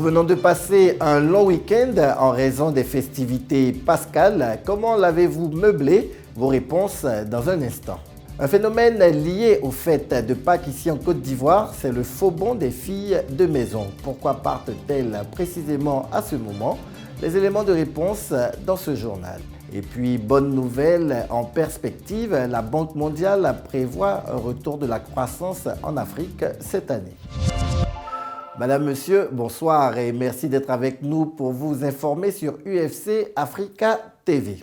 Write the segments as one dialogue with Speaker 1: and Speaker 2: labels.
Speaker 1: Nous venons de passer un long week-end en raison des festivités pascales. Comment l'avez-vous meublé? Vos réponses dans un instant. Un phénomène lié aux fêtes de Pâques ici en Côte d'Ivoire, c'est le faux bond des filles de maison. Pourquoi partent-elles précisément à ce moment? Les éléments de réponse dans ce journal. Et puis, bonne nouvelle en perspective, la Banque mondiale prévoit un retour de la croissance en Afrique cette année. Madame, Monsieur, bonsoir et merci d'être avec nous pour vous informer sur UFC Africa TV.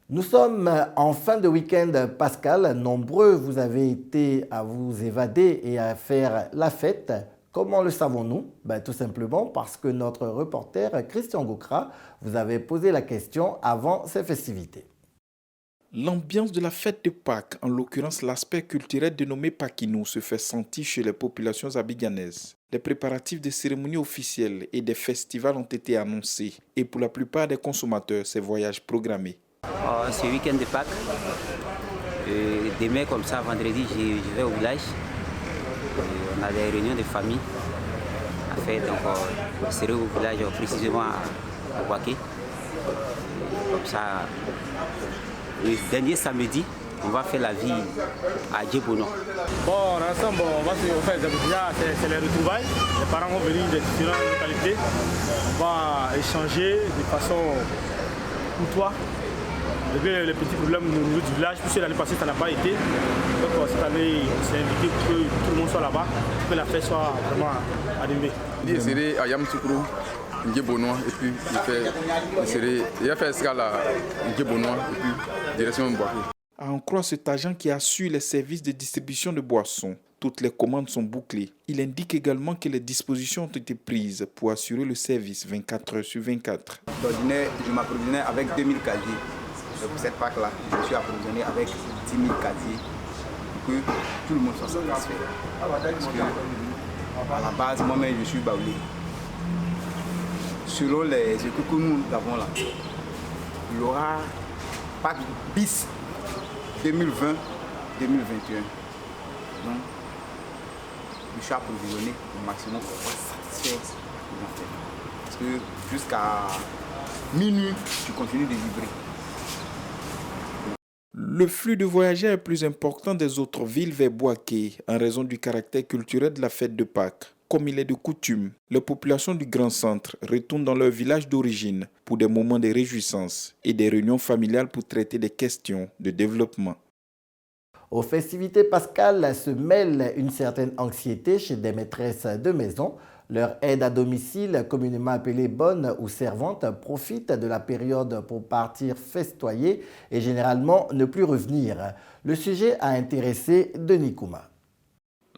Speaker 1: Nous sommes en fin de week-end pascal. Nombreux vous avez été à vous évader et à faire la fête. Comment le savons-nous? Tout simplement parce que notre reporter Christian Gokra vous avait posé la question avant ces festivités.
Speaker 2: L'ambiance de la fête de Pâques, en l'occurrence l'aspect culturel dénommé Pakinou, se fait sentir chez les populations abidjanaises. Des préparatifs de cérémonies officielles et des festivals ont été annoncés et pour la plupart des consommateurs, ces voyages programmés.
Speaker 3: Ce week-end de Pâques, demain comme ça, vendredi, je vais au village. On a des réunions de famille à faire, donc je serai au village précisément à Ouaké. Comme ça, le dernier samedi, on va faire la vie à Djebono.
Speaker 4: Bon, ensemble, on va se faire c'est les retrouvailles. Les parents vont venir de différentes localités. On va échanger de façon courtoise. Les petits problèmes au niveau du village, puisque l'année passée ça n'a pas été. Donc cette année, on s'est invité pour que tout le monde soit là-bas, pour que la fête soit vraiment animée.
Speaker 5: Il serait à Yamsoukro, Ndjebonois, et puis il a fait escale à Ndjebonois, et puis direction Mbouaké.
Speaker 2: À en croire cet agent qui assure les services de distribution de boissons, toutes les commandes sont bouclées. Il indique également que les dispositions ont été prises pour assurer le service 24 heures sur 24.
Speaker 6: D'ordinaire, je m'approvisionnais avec 2000 casiers. Pour cette Pâque-là, je suis approvisionné avec 10 000 casiers pour que tout le monde soit satisfait. Parce que, à la base, moi-même, je suis baoulé. Selon les écoutes que nous avons là, il y aura Pâques bis 2020-2021. Donc, je suis approvisionné au maximum pour pouvoir satisfaire les enfants. Parce que jusqu'à minuit, je continue de livrer.
Speaker 2: Le flux de voyageurs est plus important des autres villes vers Bouaké en raison du caractère culturel de la fête de Pâques. Comme il est de coutume, les populations du Grand Centre retournent dans leur village d'origine pour des moments de réjouissance et des réunions familiales pour traiter des questions de développement.
Speaker 1: Aux festivités pascales se mêle une certaine anxiété chez des maîtresses de maison. Leur aide à domicile, communément appelée bonne ou servante, profite de la période pour partir festoyer et généralement ne plus revenir. Le sujet a intéressé Denis Kouma.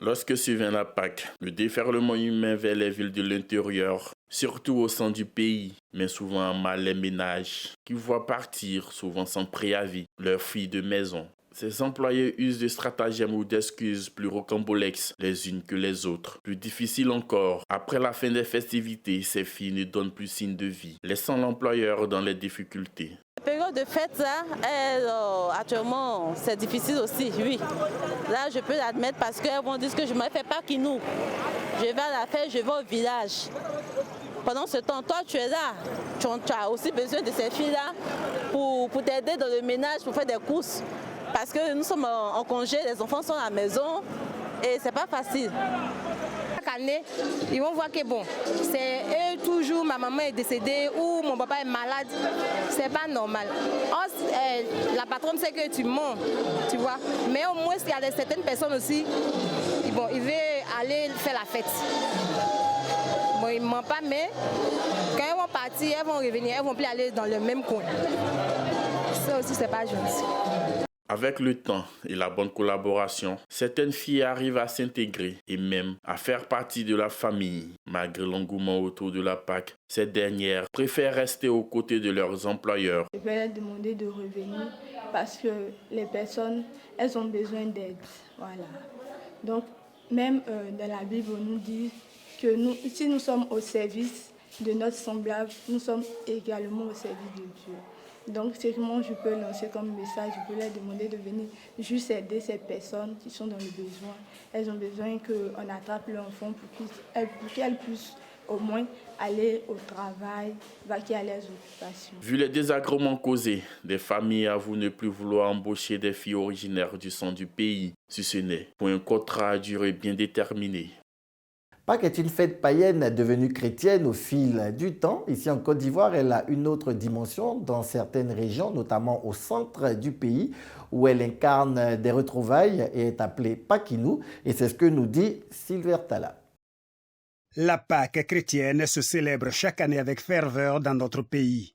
Speaker 7: Lorsque survient la Pâque, le déferlement humain vers les villes de l'intérieur, surtout au centre du pays, met souvent en mal les ménages qui voient partir, souvent sans préavis, leurs filles de maison. Ces employés usent de stratagèmes ou d'excuses plus rocambolesques les unes que les autres. Plus difficile encore, après la fin des festivités, ces filles ne donnent plus signe de vie, laissant l'employeur dans les difficultés.
Speaker 8: La période de fête, actuellement, c'est difficile aussi, oui. Là, je peux l'admettre parce qu'elles vont dire que je ne me fais pas qui nous. Je vais à la fête, je vais au village. Pendant ce temps, toi, tu es là. Tu as aussi besoin de ces filles-là pour t'aider dans le ménage, pour faire des courses. Parce que nous sommes en congé, les enfants sont à la maison et c'est pas facile.
Speaker 9: Chaque année, ils vont voir que bon, c'est eux toujours, ma maman est décédée ou mon papa est malade, c'est pas normal. La patronne sait que tu mens, tu vois. Mais au moins, il y a certaines personnes aussi, bon, ils veulent aller faire la fête. Bon, ils ne mentent pas, mais quand elles vont partir, elles vont revenir, elles vont plus aller dans le même coin. Ça aussi, c'est pas gentil.
Speaker 7: Avec le temps et la bonne collaboration, certaines filles arrivent à s'intégrer et même à faire partie de la famille. Malgré l'engouement autour de la Pâque, ces dernières préfèrent rester aux côtés de leurs employeurs.
Speaker 10: Je vais leur demander de revenir parce que les personnes, elles ont besoin d'aide. Voilà. Donc, même dans la Bible, on nous dit que si nous sommes au service de notre semblable, nous sommes également au service de Dieu. Donc, c'est comment je peux lancer comme message, je peux leur demander de venir juste aider ces personnes qui sont dans le besoin. Elles ont besoin qu'on attrape leur enfant pour qu'elles puissent au moins aller au travail, vaquer à leurs occupations.
Speaker 7: Vu les désagréments causés, des familles avouent ne plus vouloir embaucher des filles originaires du centre du pays, si ce n'est pour un contrat à durée bien déterminée.
Speaker 1: Pâques est une fête païenne devenue chrétienne au fil du temps. Ici en Côte d'Ivoire, elle a une autre dimension dans certaines régions, notamment au centre du pays, où elle incarne des retrouvailles et est appelée Pakinou. Et c'est ce que nous dit Sylvain Tala.
Speaker 11: La Pâque chrétienne se célèbre chaque année avec ferveur dans notre pays.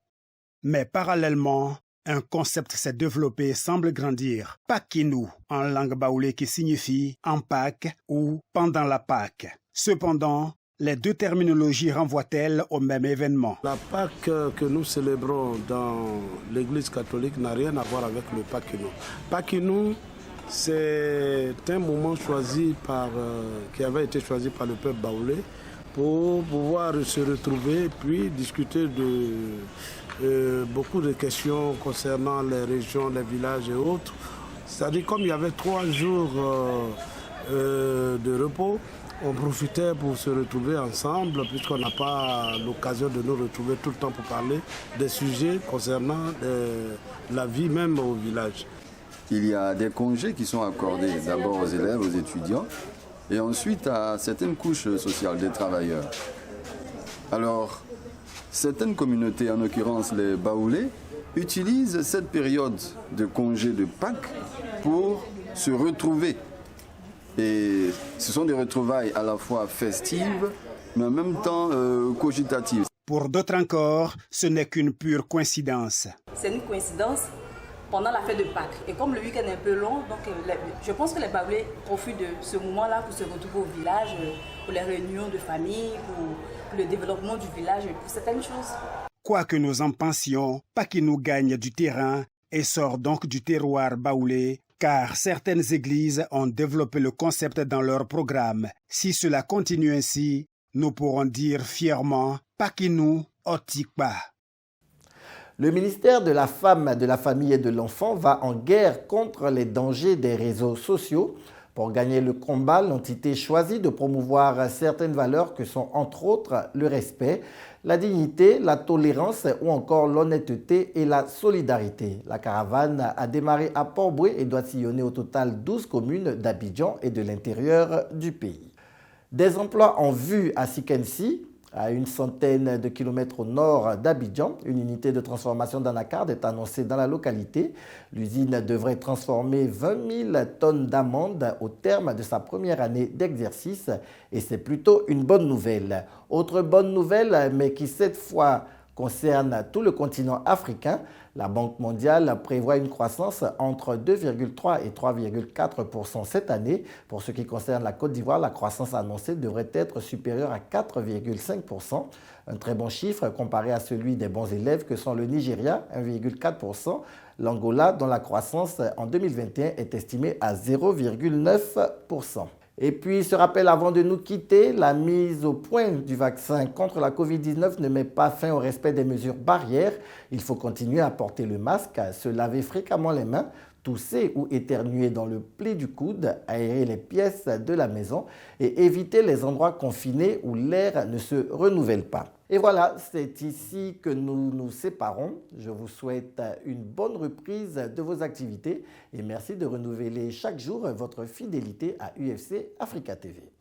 Speaker 11: Mais parallèlement, un concept s'est développé et semble grandir. Pakinou, en langue baoulé qui signifie en Pâques ou pendant la Pâque. Cependant, les deux terminologies renvoient-elles au même événement?
Speaker 12: La Pâque que nous célébrons dans l'Église catholique n'a rien à voir avec le Pakinou. Pakinou, c'est un moment choisi qui avait été choisi par le peuple baoulé pour pouvoir se retrouver puis discuter de beaucoup de questions concernant les régions, les villages et autres. C'est-à-dire comme il y avait 3 jours de repos, on profitait pour se retrouver ensemble puisqu'on n'a pas l'occasion de nous retrouver tout le temps pour parler des sujets concernant la vie même au village.
Speaker 13: Il y a des congés qui sont accordés d'abord aux élèves, aux étudiants et ensuite à certaines couches sociales des travailleurs. Alors, certaines communautés, en l'occurrence les Baoulés, utilisent cette période de congé de Pâques pour se retrouver. Et ce sont des retrouvailles à la fois festives, mais en même temps cogitatives.
Speaker 11: Pour d'autres encore, ce n'est qu'une pure coïncidence.
Speaker 14: C'est une coïncidence pendant la fête de Pâques. Et comme le week-end est un peu long, donc je pense que les Baoulés profitent de ce moment-là pour se retrouver au village, pour les réunions de famille, pour le développement du village, pour certaines choses.
Speaker 11: Quoi que nous en pensions, Pakinou gagne du terrain et sort donc du terroir baoulé, car certaines églises ont développé le concept dans leur programme. Si cela continue ainsi, nous pourrons dire fièrement Pakinou Otikpa.
Speaker 1: Le ministère de la Femme, de la Famille et de l'Enfant va en guerre contre les dangers des réseaux sociaux. Pour gagner le combat, l'entité choisit de promouvoir certaines valeurs que sont entre autres le respect, la dignité, la tolérance ou encore l'honnêteté et la solidarité. La caravane a démarré à Port-Boué et doit sillonner au total 12 communes d'Abidjan et de l'intérieur du pays. Des emplois en vue à Sikensi, à une centaine de kilomètres au nord d'Abidjan. Une unité de transformation d'anacarde est annoncée dans la localité. L'usine devrait transformer 20 000 tonnes d'amandes au terme de sa première année d'exercice et c'est plutôt une bonne nouvelle. Autre bonne nouvelle, mais qui cette fois concerne tout le continent africain, la Banque mondiale prévoit une croissance entre 2,3 et 3,4% cette année. Pour ce qui concerne la Côte d'Ivoire, la croissance annoncée devrait être supérieure à 4,5%. Un très bon chiffre comparé à celui des bons élèves que sont le Nigeria, 1,4%, l'Angola dont la croissance en 2021 est estimée à 0,9%. Et puis, ce rappel avant de nous quitter, la mise au point du vaccin contre la Covid-19 ne met pas fin au respect des mesures barrières. Il faut continuer à porter le masque, se laver fréquemment les mains, tousser ou éternuer dans le pli du coude, aérer les pièces de la maison et éviter les endroits confinés où l'air ne se renouvelle pas. Et voilà, c'est ici que nous nous séparons. Je vous souhaite une bonne reprise de vos activités et merci de renouveler chaque jour votre fidélité à UFC Africa TV.